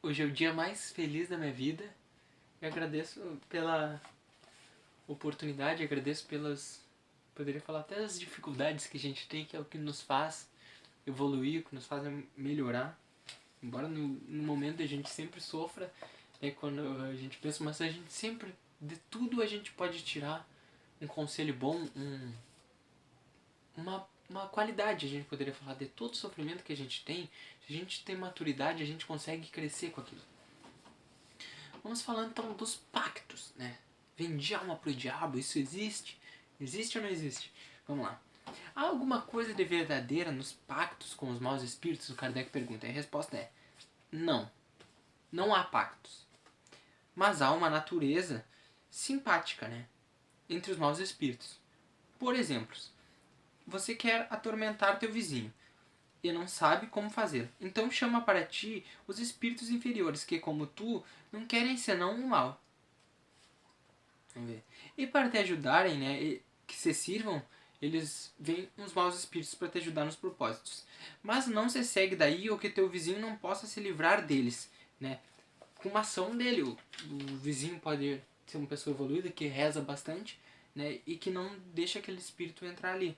Hoje é o dia mais feliz da minha vida. Eu agradeço pela oportunidade, agradeço pelas, poderia falar até as dificuldades que a gente tem, que é o que nos faz evoluir, o que nos faz melhorar. Embora no momento a gente sempre sofra, quando a gente pensa, mas a gente sempre, de tudo a gente pode tirar um conselho bom, uma qualidade, a gente poderia falar, de todo o sofrimento que a gente tem. Se a gente tem maturidade, a gente consegue crescer com aquilo. Vamos falando então dos pactos, né? Vender alma pro diabo, isso existe? Existe ou não existe? Vamos lá. Há alguma coisa de verdadeira nos pactos com os maus espíritos? O Kardec pergunta. E a resposta é: não. Não há pactos. Mas há uma natureza simpática, né? Entre os maus espíritos. Por exemplo, você quer atormentar teu vizinho e não sabe como fazer. Então chama para ti os espíritos inferiores, que como tu, não querem senão o mal. Vamos ver. E para te ajudarem, né, que se sirvam, eles vêm uns maus espíritos para te ajudar nos propósitos. Mas não se segue daí ou que teu vizinho não possa se livrar deles, né? Com uma ação dele. O vizinho pode ser uma pessoa evoluída, que reza bastante, né, e que não deixa aquele espírito entrar ali.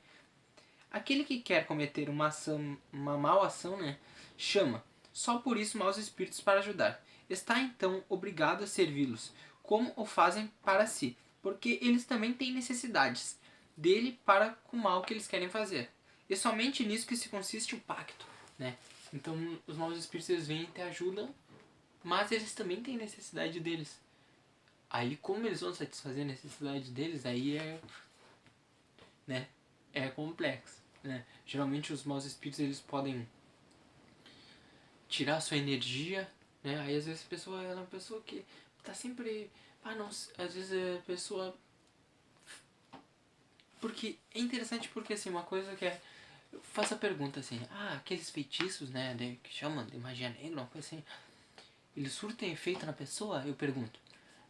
Aquele que quer cometer uma ação, uma mal ação, né, chama só por isso maus espíritos para ajudar. Está então obrigado a servi-los, como o fazem para si, porque eles também têm necessidades dele para com o mal que eles querem fazer. E somente nisso que se consiste o pacto, né? Então os maus espíritos eles vêm e te ajudam, mas eles também têm necessidade deles. Aí como eles vão satisfazer a necessidade deles, aí né, é complexo, né? Geralmente os maus espíritos eles podem tirar a sua energia, né? Aí às vezes a pessoa ela é uma pessoa que tá sempre, não, às vezes a pessoa, porque é interessante, porque assim, uma coisa que é, eu faço a pergunta assim: aqueles feitiços, né, que chamam de magia negra, uma coisa assim, eles surtem efeito na pessoa? Eu pergunto.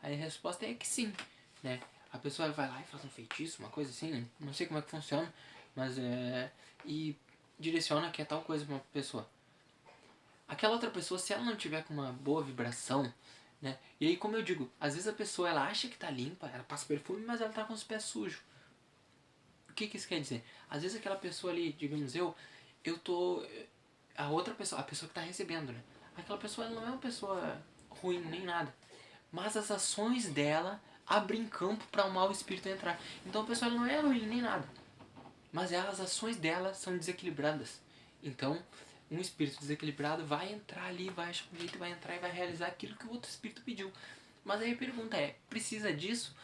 Aí a resposta é que sim, né? A pessoa vai lá e faz um feitiço, uma coisa assim, né? Não sei como é que funciona, mas e direciona que é tal coisa pra uma pessoa. Aquela outra pessoa, se ela não tiver com uma boa vibração, né? E aí, como eu digo, às vezes a pessoa ela acha que tá limpa, ela passa perfume, mas ela tá com os pés sujos. O que isso quer dizer? Às vezes aquela pessoa ali, digamos eu tô. A outra pessoa, a pessoa que tá recebendo, né? Aquela pessoa ela não é uma pessoa ruim nem nada. Mas as ações dela abrem campo para o mau espírito entrar. Então a pessoa ela não é ruim nem nada. Mas as ações dela são desequilibradas. Então, um espírito desequilibrado vai entrar ali, vai achar um jeito, vai entrar e vai realizar aquilo que o outro espírito pediu. Mas aí a pergunta é, precisa disso?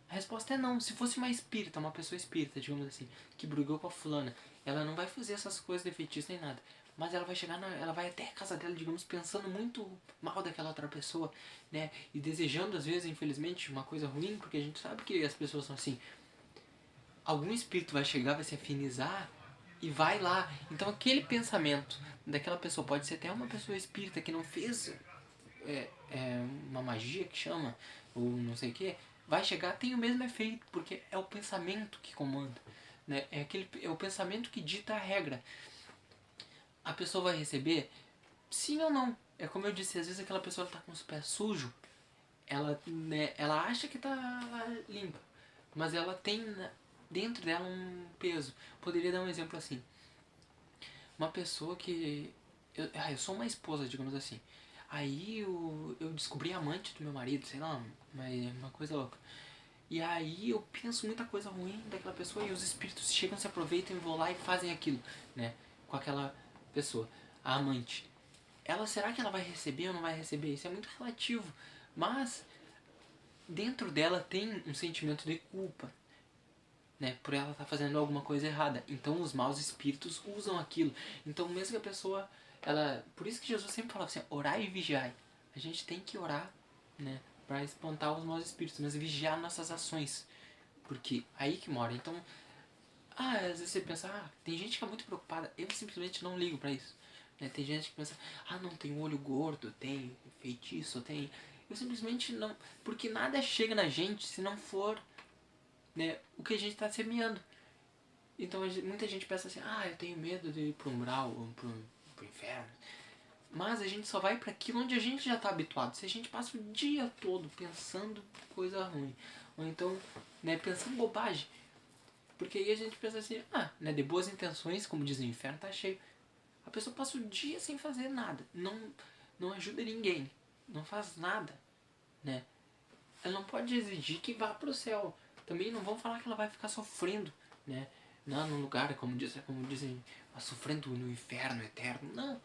A resposta é não. Se fosse uma espírita, uma pessoa espírita, digamos assim, que brigou com a fulana, ela não vai fazer essas coisas de feitiço nem nada. Mas ela vai chegar ela vai até a casa dela, digamos, pensando muito mal daquela outra pessoa, né? E desejando, às vezes, infelizmente, uma coisa ruim, porque a gente sabe que as pessoas são assim. Algum espírito vai chegar, vai se afinizar e vai lá. Então aquele pensamento daquela pessoa pode ser até uma pessoa espírita que não fez uma magia que chama, ou não sei o que, vai chegar, tem o mesmo efeito, porque é o pensamento que comanda, né? É o pensamento que dita a regra. A pessoa vai receber, sim ou não. É como eu disse, às vezes aquela pessoa está com os pés sujos, ela, né, ela acha que está limpa, mas ela tem dentro dela um peso. Poderia dar um exemplo assim. Uma pessoa que... eu sou uma esposa, digamos assim. Aí eu descobri amante do meu marido, sei lá, uma coisa louca. E aí eu penso muita coisa ruim daquela pessoa e os espíritos chegam, se aproveitam e vão lá e fazem aquilo, né? Com aquela pessoa, a amante. Ela, será que ela vai receber ou não vai receber? Isso é muito relativo. Mas dentro dela tem um sentimento de culpa, né, por ela estar fazendo alguma coisa errada. Então os maus espíritos usam aquilo. Então mesmo que a pessoa, por isso que Jesus sempre falava assim, orai e vigiai. A gente tem que orar, né, para espantar os maus espíritos, mas vigiar nossas ações, porque aí que mora. Então, às vezes você pensa, tem gente que é muito preocupada, eu simplesmente não ligo para isso. Né? Tem gente que pensa, não, tem um olho gordo, tem feitiço, tem... Eu simplesmente não... Porque nada chega na gente se não for, né, o que a gente está semeando. Então muita gente pensa assim, eu tenho medo de ir pro umbral ou pro inferno. Mas a gente só vai para aquilo onde a gente já está habituado. Se a gente passa o dia todo pensando coisa ruim, ou então, né, pensando bobagem, porque aí a gente pensa assim, né, de boas intenções, como diz o inferno, tá cheio. A pessoa passa o dia sem fazer nada, não ajuda ninguém, não faz nada, né? Ela não pode exigir que vá pro céu. Também não vão falar que ela vai ficar sofrendo, né? Não, num lugar, como dizem, sofrendo no inferno eterno. Não.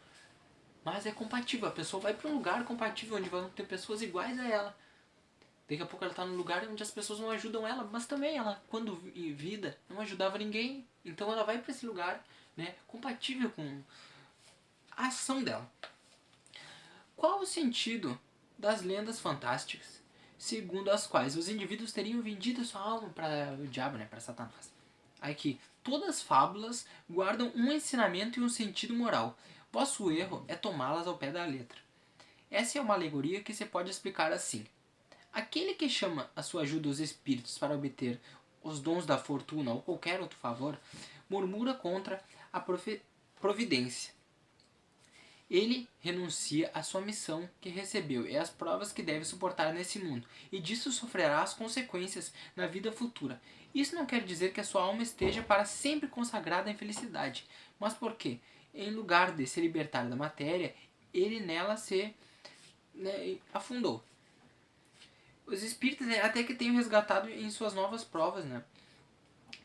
Mas é compatível. A pessoa vai para um lugar compatível onde vão ter pessoas iguais a ela. Daqui a pouco ela está num lugar onde as pessoas não ajudam ela, mas também ela, quando em vida, não ajudava ninguém. Então ela vai para esse lugar, né, compatível com a ação dela. Qual o sentido das lendas fantásticas, segundo as quais os indivíduos teriam vendido sua alma para o diabo, né, para Satanás? Aqui, todas as fábulas guardam um ensinamento e um sentido moral. Vosso erro é tomá-las ao pé da letra. Essa é uma alegoria que se pode explicar assim. Aquele que chama a sua ajuda os espíritos para obter os dons da fortuna ou qualquer outro favor, murmura contra a providência. Ele renuncia à sua missão que recebeu e às provas que deve suportar nesse mundo, e disso sofrerá as consequências na vida futura. Isso não quer dizer que a sua alma esteja para sempre consagrada à infelicidade, mas porque, em lugar de se libertar da matéria, ele nela se, né, afundou. Os espíritos, né, até que tenham resgatado em suas novas provas, né,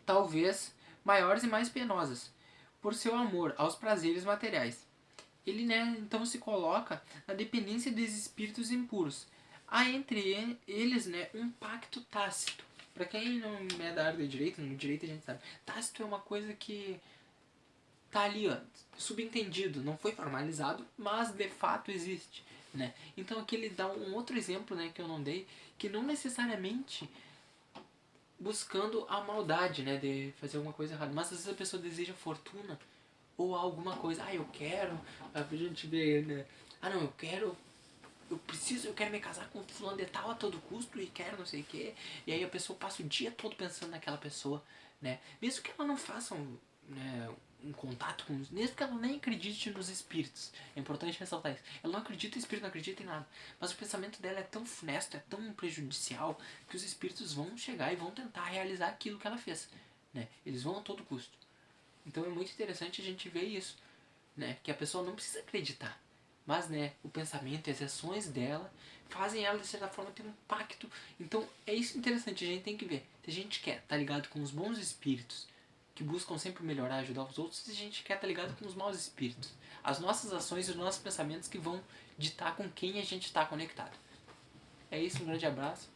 talvez maiores e mais penosas, por seu amor aos prazeres materiais. Ele, né, então se coloca na dependência dos espíritos impuros. Há entre eles, né, um pacto tácito. Para quem não é da área do direito, no direito a gente sabe, tácito é uma coisa que tá ali, ó, subentendido, não foi formalizado, mas de fato existe, né? Então aqui ele dá um outro exemplo, né, que eu não dei, que não necessariamente buscando a maldade, né, de fazer alguma coisa errada, mas às vezes a pessoa deseja fortuna ou alguma coisa, eu quero, a gente vê, né, não, eu quero me casar com fulano de tal a todo custo e quero não sei o que, e aí a pessoa passa o dia todo pensando naquela pessoa, né, mesmo que ela não faça um contato com, mesmo que ela nem acredite nos espíritos, é importante ressaltar isso, ela não acredita em espírito, não acredita em nada, mas o pensamento dela é tão funesto, é tão prejudicial, que os espíritos vão chegar e vão tentar realizar aquilo que ela fez, né, eles vão a todo custo. Então é muito interessante a gente ver isso, né? Que a pessoa não precisa acreditar, mas, né, o pensamento e as ações dela fazem ela de certa forma ter um pacto. Então é isso interessante, a gente tem que ver. Se a gente quer estar ligado com os bons espíritos que buscam sempre melhorar, ajudar os outros, se a gente quer estar ligado com os maus espíritos, as nossas ações e os nossos pensamentos que vão ditar com quem a gente está conectado. É isso, um grande abraço.